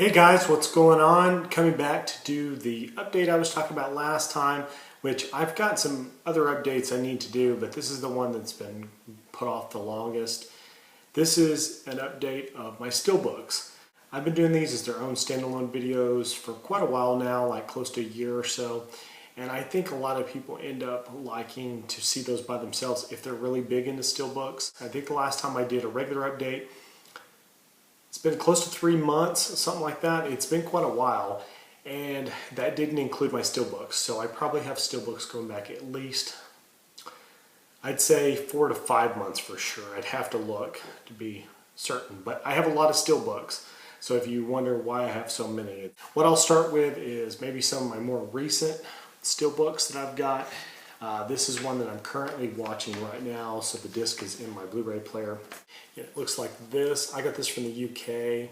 Hey guys, what's going on? Coming back to do the update I was talking about last time, which I've got some other updates I need to do, but this is the one that's been put off the longest. This is an update of my Steelbooks. I've been doing these as their own standalone videos for quite a while now, like close to a year or so. And I think a lot of people end up liking to see those by themselves if they're really big into Steelbooks. I think the last time I did a regular update, it's been close to 3 months, something like that. It's been quite a while, and that didn't include my Steelbooks. So I probably have Steelbooks going back at least, I'd say 4 to 5 months for sure. I'd have to look to be certain, but I have a lot of Steelbooks. So if you wonder why I have so many, what I'll start with is maybe some of my more recent Steelbooks that I've got. This is one that I'm currently watching right now, so the disc is in my Blu-ray player. It looks like this. I got this from the UK.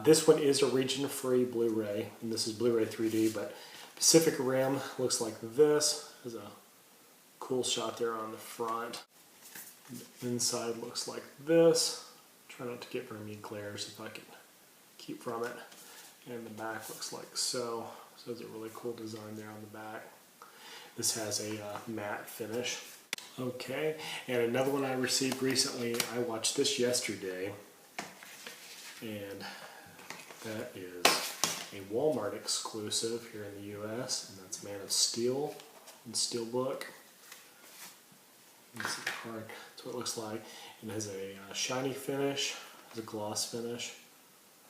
This one is a region-free Blu-ray, and this is Blu-ray 3D, but Pacific Rim looks like this. There's a cool shot there on the front. The inside looks like this. Try not to get very many glares if I can keep from it. And the back looks like so. So there's a really cool design there on the back. This has a matte finish. Okay, and another one I received recently, I watched this yesterday, and that is a Walmart exclusive here in the US, and that's Man of Steel and Steelbook. This is the card. That's what it looks like. It has a shiny finish, has a gloss finish.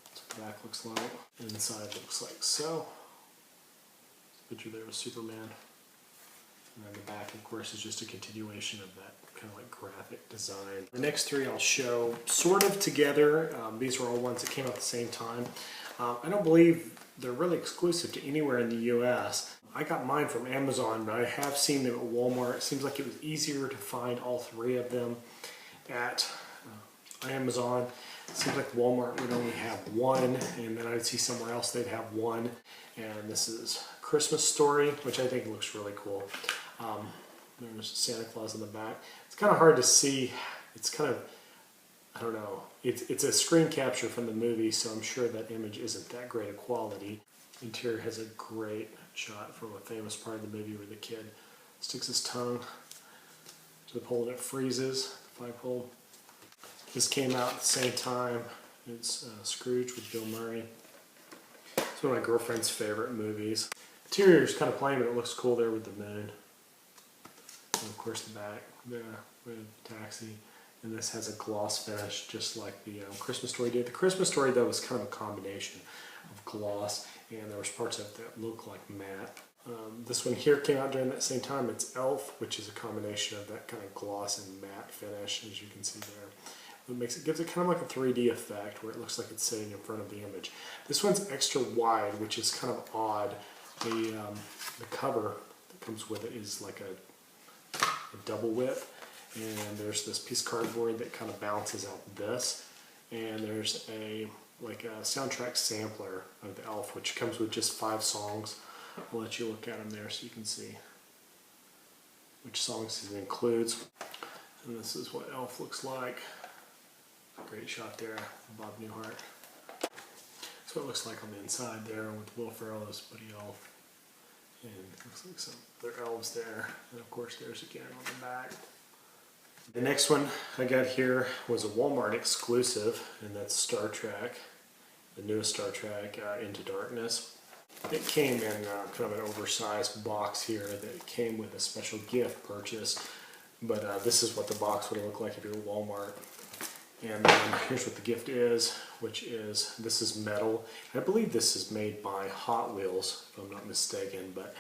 That's what the back looks like. And inside looks like so. Picture there of Superman. And then the back, of course, is just a continuation of that kind of like graphic design. The next three I'll show sort of together. These are all ones that came out at the same time. I don't believe they're really exclusive to anywhere in the US. I got mine from Amazon, but I have seen them at Walmart. It seems like it was easier to find all three of them at Amazon. It seems like Walmart would only have one, and then I'd see somewhere else they'd have one. And this is Christmas Story, which I think looks really cool. There's Santa Claus in the back. It's kind of hard to see. It's kind of, I don't know. It's a screen capture from the movie, so I'm sure that image isn't that great a quality. Interior has a great shot from a famous part of the movie where the kid sticks his tongue to the pole and it freezes, the flagpole. This came out at the same time. It's Scrooge with Bill Murray. It's one of my girlfriend's favorite movies. Interior is kind of plain, but it looks cool there with the moon. And of course the back there with the taxi. And this has a gloss finish just like the Christmas Story did. The Christmas Story though was kind of a combination of gloss, and there was parts of it that look like matte. This one here came out during that same time. It's Elf, which is a combination of that kind of gloss and matte finish, as you can see there. It gives it kind of like a 3D effect where it looks like it's sitting in front of the image. This one's extra wide, which is kind of odd. The cover that comes with it is like a double width, and there's this piece of cardboard that kind of balances out this, and there's like a soundtrack sampler of the Elf, which comes with just 5 songs. I'll let you look at them there so you can see which songs it includes. And this is what Elf looks like. Great shot there, Bob Newhart. That's what it looks like on the inside there with Will Ferrell as Buddy Elf. And it looks like some other elves there. And of course there's again on the back. The next one I got here was a Walmart exclusive, and that's Star Trek, the newest Star Trek, Into Darkness. It came in kind of an oversized box here that came with a special gift purchase. But this is what the box would look like if you're at Walmart. And then here's what the gift is, which is, this is metal. I believe this is made by Hot Wheels, if I'm not mistaken, but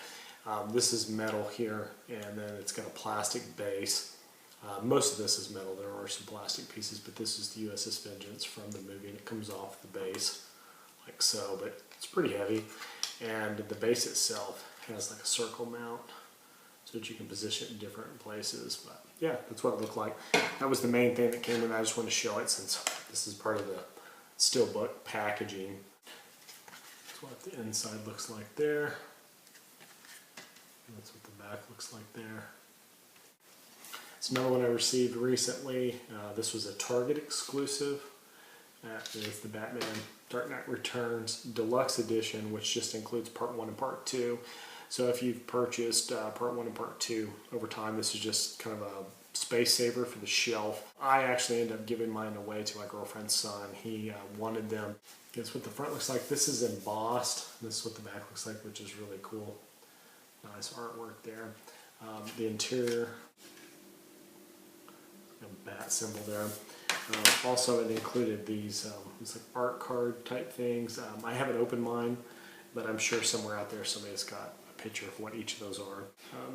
this is metal here, and then it's got a plastic base. Most of this is metal. There are some plastic pieces, but this is the USS Vengeance from the movie, and it comes off the base like so, but it's pretty heavy. And the base itself has like a circle mount, so that you can position it in different places. But yeah, that's what it looked like. That was the main thing that came in. I just wanted to show it since this is part of the Steelbook packaging. That's what the inside looks like there. And that's what the back looks like there. It's another one I received recently. This was a Target exclusive. That is the Batman Dark Knight Returns Deluxe Edition, which just includes Part 1 and Part 2. So if you've purchased Part 1 and Part 2 over time, this is just kind of a space saver for the shelf. I actually ended up giving mine away to my girlfriend's son. He wanted them. That's what the front looks like. This is embossed. This is what the back looks like, which is really cool. Nice artwork there. The interior, a bat symbol there. Also, it included these like art card type things. I haven't opened mine, but I'm sure somewhere out there somebody's got a picture of what each of those are.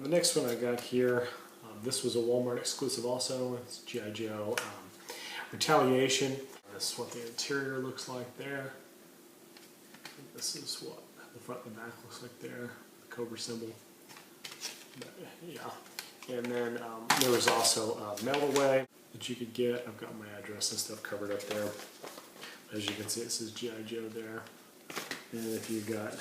The next one I got here, this was a Walmart exclusive also. It's G.I. Joe Retaliation. This is what the interior looks like there. This is what the front and the back looks like there. The Cobra symbol. But, yeah. And then there was also a mail-away that you could get. I've got my address and stuff covered up there. As you can see, it says G.I. Joe there. And if you got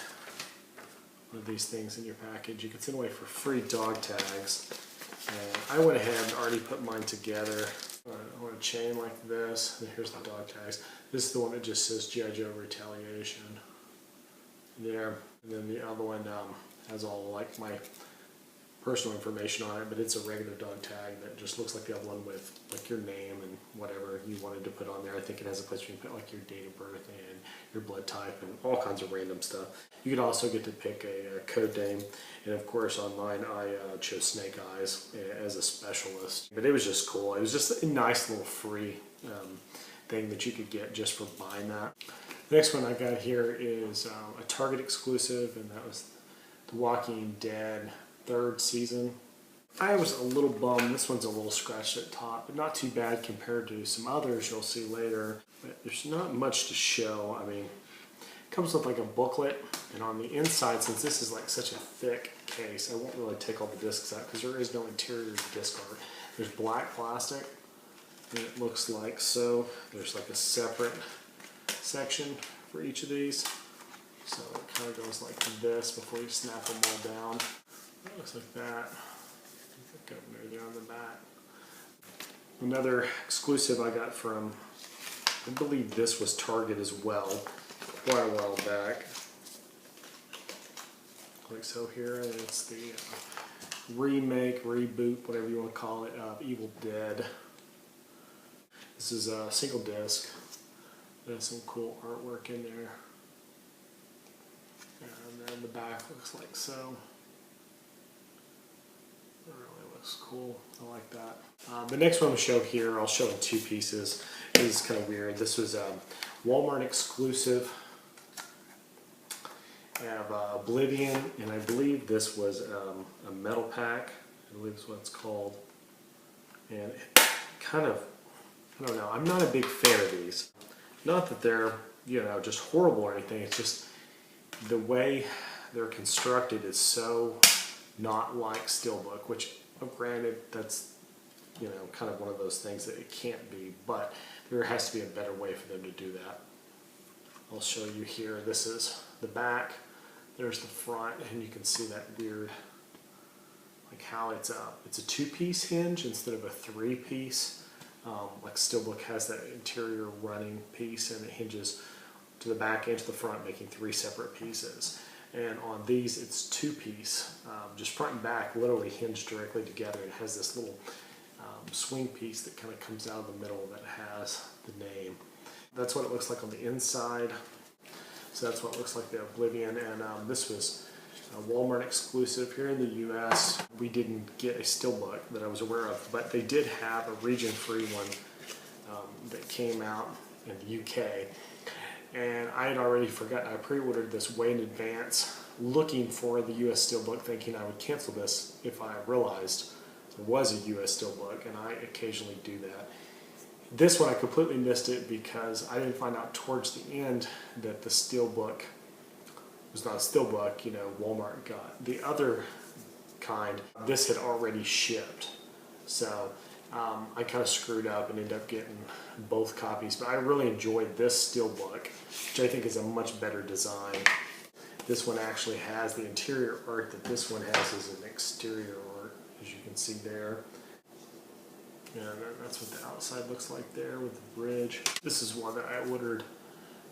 one of these things in your package, you can send away for free dog tags. And I went ahead and already put mine together on a chain like this. And here's the dog tags. This is the one that just says G.I. Joe Retaliation there. And then the other one has all like my personal information on it, but it's a regular dog tag that just looks like the other one with like your name and whatever you wanted to put on there. I think it has a place where you can put like your date of birth and your blood type and all kinds of random stuff. You could also get to pick a code name, and of course on mine I chose Snake Eyes as a specialist. But it was just cool. It was just a nice little free thing that you could get just for buying that. The next one I got here is a Target exclusive, and that was The Walking Dead 3rd season. I was a little bummed. This one's a little scratched at the top, but not too bad compared to some others you'll see later. But there's not much to show. I mean, it comes with like a booklet, and on the inside, since this is like such a thick case, I won't really take all the discs out because there is no interior disc art. There's black plastic, and it looks like so. There's like a separate section for each of these. So it kind of goes like this before you snap them all down. It looks like that. Governor there on the back. Another exclusive I got from, I believe this was Target as well, quite a while back. Like so here, and it's the remake, reboot, whatever you want to call it, of Evil Dead. This is a single disc. There's some cool artwork in there. And then the back looks like so. It really looks cool. I like that. The next one I'll show here, I'll show in 2 pieces. This is kind of weird. This was a Walmart exclusive. I have Oblivion, and I believe this was a metal pack. I believe is what it's called. And it kind of, I don't know, I'm not a big fan of these. Not that they're, you know, just horrible or anything. It's just the way they're constructed is so not like Steelbook, which granted that's, you know, kind of one of those things that it can't be, but there has to be a better way for them to do that. I'll show you here. This is the back, there's the front, and you can see that weird, like how it's a 2-piece hinge instead of a 3-piece. Like Steelbook has that interior running piece, and it hinges to the back and to the front, making 3 separate pieces. And on these, it's 2-piece, just front and back, literally hinged directly together. It has this little swing piece that kind of comes out of the middle that has the name. That's what it looks like on the inside. So that's what it looks like, the Oblivion. And this was a Walmart exclusive here in the US. We didn't get a Steelbook that I was aware of, but they did have a region-free one that came out in the UK. And I had already forgotten, I pre-ordered this way in advance, looking for the US Steelbook, thinking I would cancel this if I realized there was a US Steelbook, and I occasionally do that. This one I completely missed it because I didn't find out towards the end that the Steelbook was not a Steelbook, you know, Walmart got. The other kind, this had already shipped. So I kind of screwed up and ended up getting both copies, but I really enjoyed this Steelbook, which I think is a much better design. This one actually has the interior art that this one has as an exterior art, as you can see there. And that's what the outside looks like there with the bridge. This is one that I ordered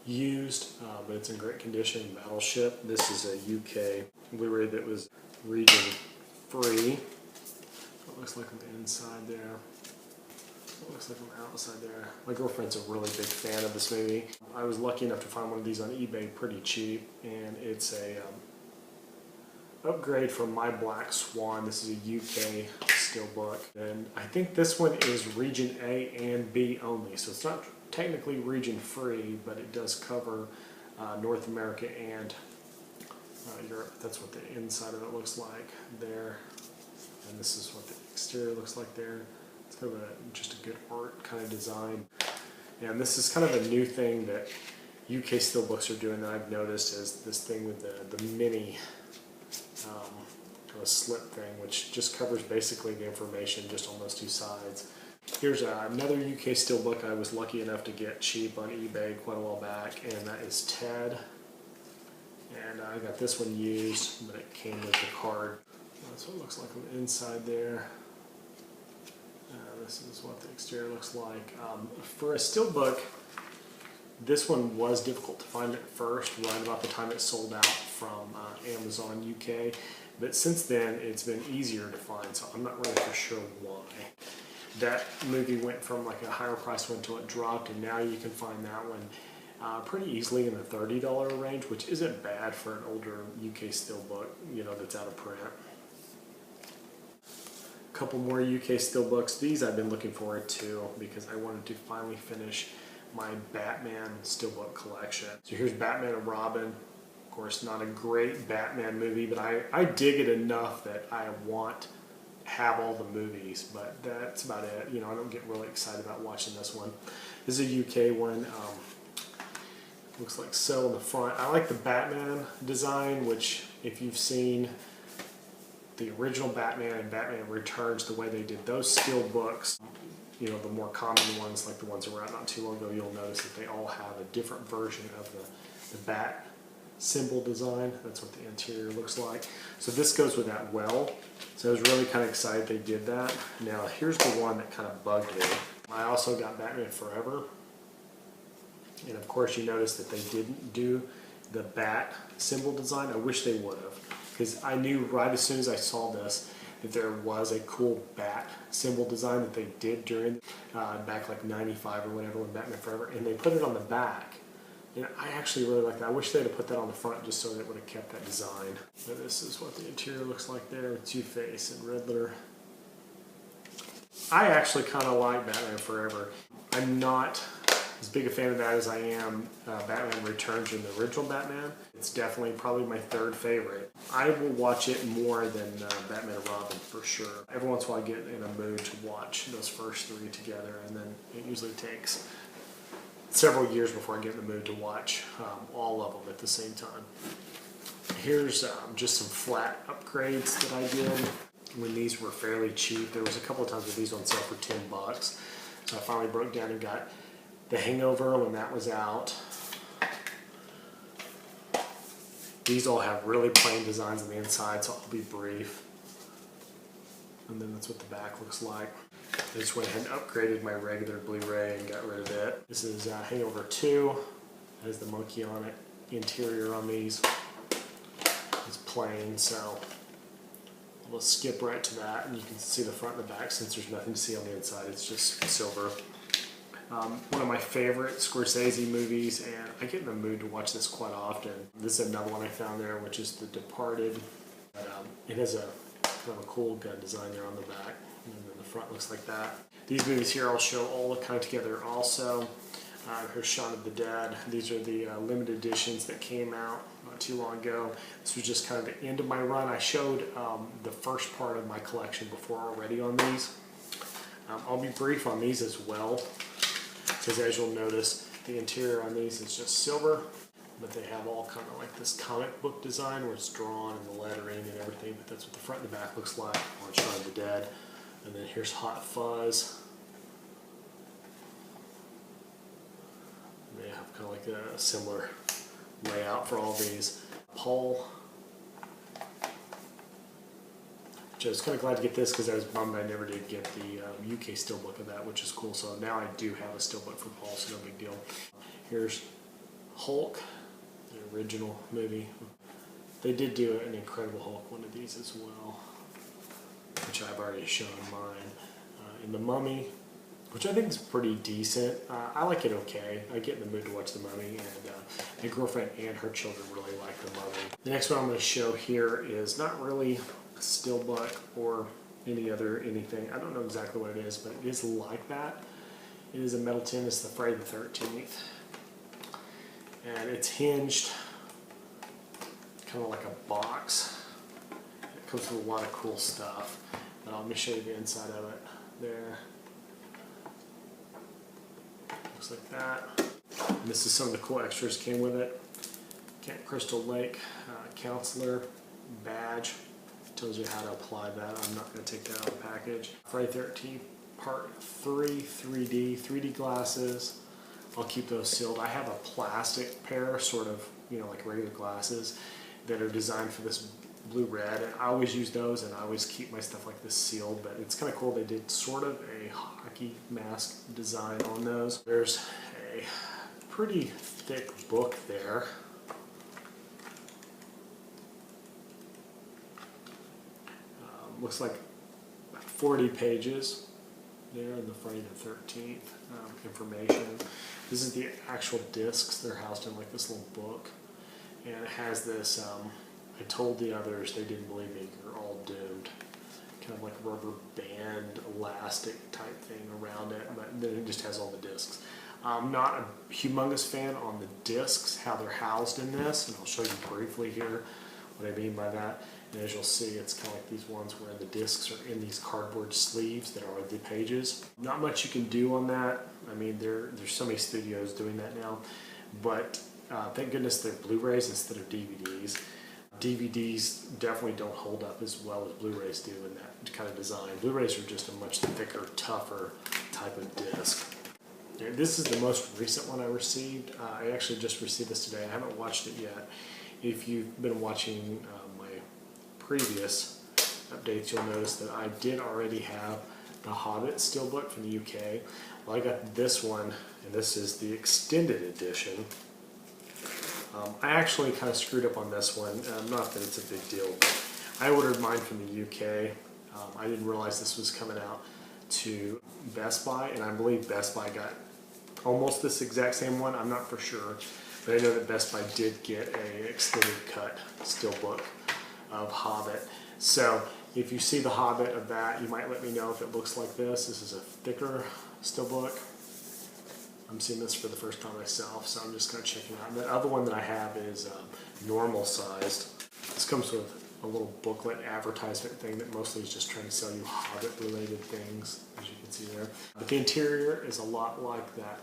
used, but it's in great condition. Battleship. This is a UK Blu-ray that was region free. It looks like on the inside there. It looks like on the outside there. My girlfriend's a really big fan of this movie. I was lucky enough to find one of these on eBay pretty cheap, and it's a upgrade from My Black Swan. This is a UK Steelbook, and I think this one is region A and B only, so it's not technically region free, but it does cover North America and Europe. That's what the inside of it looks like there, and this is what the exterior looks like there. It's kind of just a good art kind of design, and this is kind of a new thing that UK Steelbooks are doing that I've noticed, is this thing with the mini kind of slip thing, which just covers basically the information just on those two sides. Here's another UK Steelbook I was lucky enough to get cheap on eBay quite a while back, and that is Ted. And I got this one used, but it came with the card. That's what it looks like on the inside there. This is what the exterior looks like. For a Steelbook, this one was difficult to find at first, right about the time it sold out from Amazon UK. But since then, it's been easier to find, so I'm not really for sure why. That movie went from like a higher price one until it dropped, and now you can find that one pretty easily in the $30 range, which isn't bad for an older UK Steelbook, you know, that's out of print. A couple more UK Steelbooks. These I've been looking forward to because I wanted to finally finish my Batman Steelbook collection. So here's Batman and Robin. Of course, not a great Batman movie, but I dig it enough that I want have all the movies, but that's about it. You know, I don't get really excited about watching this one. This is a UK one. Looks like so in the front. I like the Batman design, which if you've seen the original Batman and Batman Returns, the way they did those steel books, you know, the more common ones, like the ones that were out not too long ago, you'll notice that they all have a different version of the bat symbol design. That's what the interior looks like. So this goes with that well. So I was really kind of excited they did that. Now here's the one that kind of bugged me. I also got Batman Forever. And of course you notice that they didn't do the bat symbol design. I wish they would have, because I knew right as soon as I saw this that there was a cool bat symbol design that they did during back like 95 or whatever when Batman Forever, and they put it on the back. And I actually really like that. I wish they'd have put that on the front just so that it would have kept that design. But this is what the interior looks like there with Two-Face and Riddler. I actually kind of like Batman Forever. I'm not as big a fan of that as I am Batman Returns and the original Batman. It's definitely probably my third favorite. I will watch it more than Batman and Robin for sure. Every once in a while I get in a mood to watch those first three together, and then it usually takes several years before I get in the mood to watch all of them at the same time. Here's just some flat upgrades that I did when these were fairly cheap. There was a couple of times with these on sale for $10. So I finally broke down and got The Hangover when that was out. These all have really plain designs on the inside, so I'll be brief. And then that's what the back looks like. I just went ahead and upgraded my regular Blu-ray and got rid of it. This is Hangover 2. It has the monkey on it. The interior on these is plain, so we'll skip right to that, and you can see the front and the back since there's nothing to see on the inside. It's just silver. One of my favorite Scorsese movies, and I get in the mood to watch this quite often. This is another one I found there, which is The Departed. It has a kind of a cool gun design there on the back, and then the front looks like that. These movies here I'll show all kind of together also. Here's Shaun of the Dead. These are the limited editions that came out not too long ago. This was just kind of the end of my run. I showed the first part of my collection before already on these. I'll be brief on these as well, because as you'll notice, the interior on these is just silver, but they have all kind of like this comic book design where it's drawn and the lettering and everything, but that's what the front and the back looks like on Shaun of the Dead. And then here's Hot Fuzz. They have kind of like a similar layout for all these. Paul. I was kind of glad to get this because I was bummed I never did get the UK Steelbook of that, which is cool. So now I do have a Steelbook for Paul, so no big deal. Here's Hulk, the original movie. They did do an Incredible Hulk one of these as well, which I've already shown mine. And The Mummy, which I think is pretty decent. I like it okay. I get in the mood to watch The Mummy, and my girlfriend and her children really like The Mummy. The next one I'm going to show here is not really a Steelbook or anything. I don't know exactly what it is, but it is like that. It is a metal tin. It's the Friday the 13th. And it's hinged, kind of like a box. It comes with a lot of cool stuff. But let me show you the inside of it. There. Looks like that. And this is some of the cool extras came with it. Camp Crystal Lake counselor badge. Tells you how to apply that. I'm not going to take that out of the package. Friday 13th, part 3, 3D glasses. I'll keep those sealed. I have a plastic pair, sort of, like regular glasses that are designed for this blue-red, and I always use those, and I always keep my stuff like this sealed. But it's kind of cool. They did sort of a hockey mask design on those. There's a pretty thick book there. Looks like 40 pages there in the Friday the 13th information. This is the actual discs. They're housed in like this little book, and it has this I told the others, they didn't believe me, you're all doomed, kind of like rubber band elastic type thing around it, but then it just has all the discs. I'm not a humongous fan on the discs, how they're housed in this, and I'll show you briefly here what I mean by that. And as you'll see, it's kind of like these ones where the discs are in these cardboard sleeves that are the pages. Not much you can do on that. I mean, there's so many studios doing that now, but thank goodness they're Blu-rays instead of DVDs. DVDs definitely don't hold up as well as Blu-rays do in that kind of design. Blu-rays are just a much thicker, tougher type of disc. And this is the most recent one I received. I actually just received this today. I haven't watched it yet. If you've been watching my previous updates, you'll notice that I did already have the Hobbit Steelbook from the UK. Well, I got this one, and this is the extended edition. I actually kind of screwed up on this one. Not that it's a big deal, but I ordered mine from the UK. I didn't realize this was coming out to Best Buy, and I believe Best Buy got almost this exact same one. I'm not for sure, but I know that Best Buy did get an extended cut Steelbook of Hobbit. So if you see the Hobbit of that, you might let me know if it looks like this. This is a thicker Steelbook. I'm seeing this for the first time myself, so I'm just kind of checking out. And the other one that I have is normal sized. This comes with a little booklet advertisement thing that mostly is just trying to sell you Hobbit related things, as you can see there. But the interior is a lot like that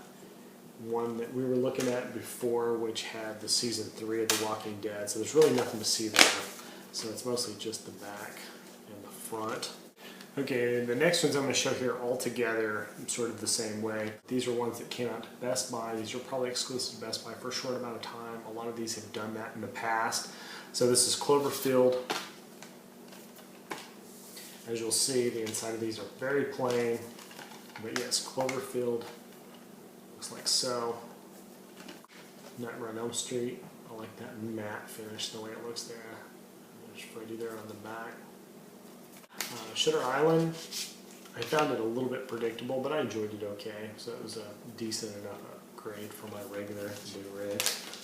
one that we were looking at before, which had the season 3 of The Walking Dead. So there's really nothing to see there. So it's mostly just the back and the front. Okay, the next ones I'm going to show here all together sort of the same way. These are ones that came out to Best Buy. These are probably exclusive to Best Buy for a short amount of time. A lot of these have done that in the past. So this is Cloverfield. As you'll see, the inside of these are very plain. But yes, Cloverfield looks like so. Nightmare on Elm Street. I like that matte finish, the way it looks there. There's Freddy there on the back. Shutter Island, I found it a little bit predictable, but I enjoyed it okay. So it was a decent enough upgrade for my regular Blu-ray.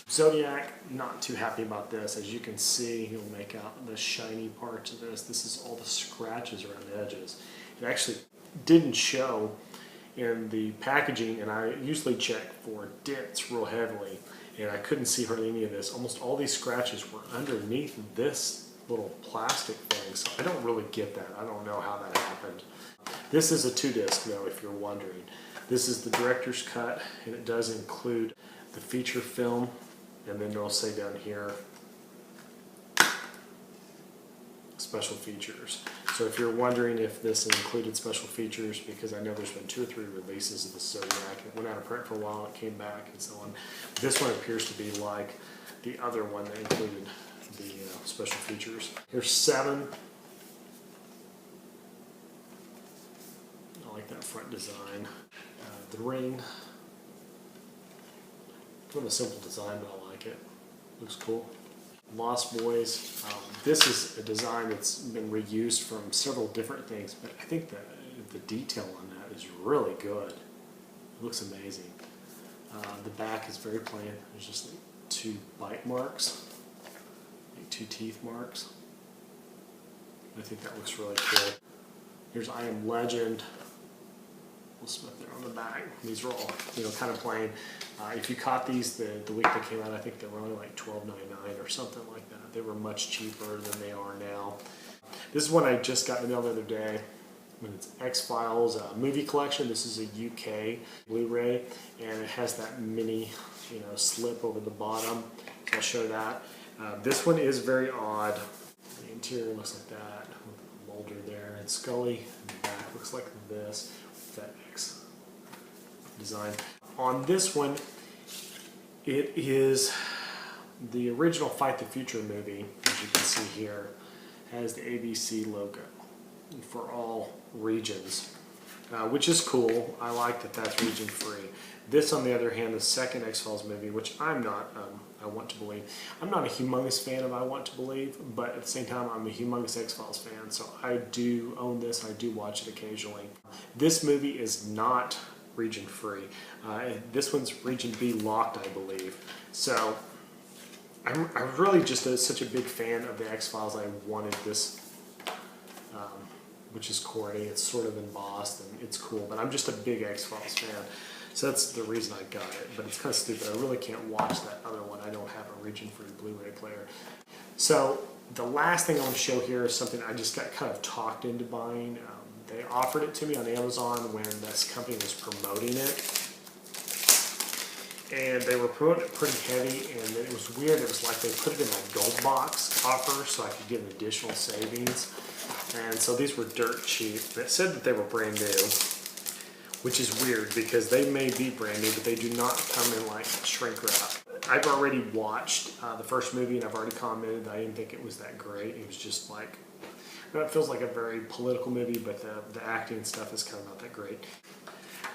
Zodiac, not too happy about this. As you can see, you'll make out the shiny parts of this. This is all the scratches around the edges. It actually didn't show in the packaging, and I usually check for dents real heavily, and I couldn't see hardly any of this. Almost all these scratches were underneath this little plastic thing, so I don't really get that. I don't know how that happened. This is a 2-disc though, if you're wondering. This is the director's cut, and it does include the feature film, and then it'll say down here special features. So if you're wondering if this included special features, because I know there's been 2 or 3 releases of the Zodiac. It went out of print for a while, it came back and so on. This one appears to be like the other one that included the special features. Here's 7. I like that front design. The Ring. Sort of a simple design, but I like it. Looks cool. Lost Boys. This is a design that's been reused from several different things, but I think the detail on that is really good. It looks amazing. The back is very plain. There's just like 2 bite marks, like 2 teeth marks. I think that looks really cool. Here's I Am Legend. Will Smith there on the back. These are all, kind of plain. If you caught these the week they came out, I think they were only like $12.99 or something like that. They were much cheaper than they are now. This is one I just got in the mail the other day. When it's X-Files movie collection. This is a UK Blu-ray, and it has that mini, slip over the bottom. So I'll show that. This one is very odd. The interior looks like that, with a Mulder there, and Scully in the back looks like this, with that X design. On this one, it is the original Fight the Future movie, as you can see here, has the ABC logo for all regions, which is cool. I like that that's region free. This, on the other hand, the second X-Files movie, which I'm not, I Want to Believe, I'm not a humongous fan of I Want to Believe, but at the same time, I'm a humongous X-Files fan, so I do own this, I do watch it occasionally. This movie is not region free. This one's region B locked, I believe. So I'm really just such a big fan of the X-Files. I wanted this, which is corny. It's sort of embossed and it's cool, but I'm just a big X-Files fan. So that's the reason I got it, but it's kind of stupid. I really can't watch that other one. I don't have a region-free Blu-ray player. So the last thing I want to show here is something I just got kind of talked into buying. They offered it to me on Amazon when this company was promoting it. And they were promoting it pretty heavy, and it was weird. It was like they put it in a gold box offer so I could get an additional savings. And so these were dirt cheap. It said that they were brand new, which is weird because they may be brand new, but they do not come in like shrink wrap. I've already watched the first movie, and I've already commented that I didn't think it was that great. It was just like, it feels like a very political movie, but the acting and stuff is kind of not that great.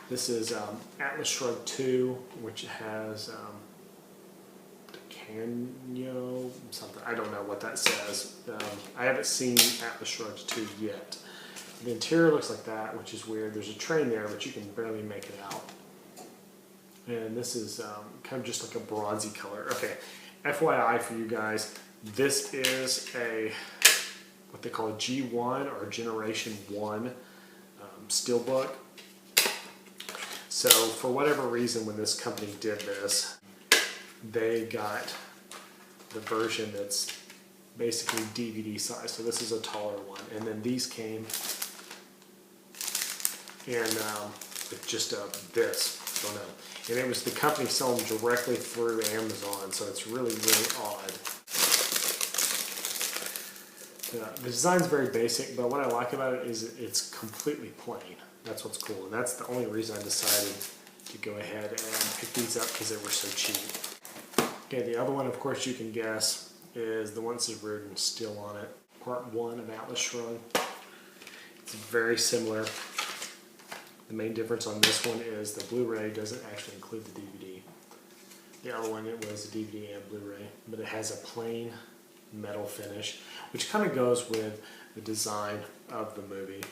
This is Atlas Shrugged 2, which has Canyo something. I don't know what that says. I haven't seen Atlas Shrugged 2 yet. The interior looks like that, which is weird. There's a train there, but you can barely make it out. And this is kind of just like a bronzy color. Okay, FYI for you guys, this is what they call a G1 or Generation 1 Steelbook. So for whatever reason, when this company did this, they got the version that's basically DVD size. So this is a taller one. And then these came in with just this. I don't know. And it was the company selling them directly through Amazon. So it's really, really odd. The design's very basic, but what I like about it is it's completely plain. That's what's cool, and that's the only reason I decided to go ahead and pick these up, because they were so cheap. Okay, the other one, of course, you can guess, is the one that says Reardon Still on it. Part 1 of Atlas Shrugged. It's very similar. The main difference on this one is the Blu-ray doesn't actually include the DVD. The other one, it was a DVD and Blu-ray, but it has a plain metal finish, which kind of goes with the design of the movie.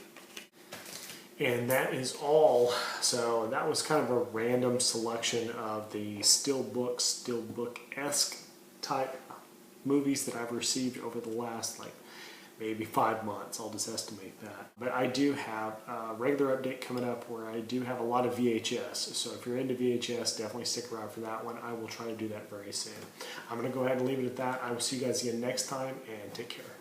And that is all. So that was kind of a random selection of the Steelbook-esque type movies that I've received over the last maybe 5 months. I'll just estimate that. But I do have a regular update coming up where I do have a lot of VHS. So if you're into VHS, definitely stick around for that one. I will try to do that very soon. I'm going to go ahead and leave it at that. I will see you guys again next time, and take care.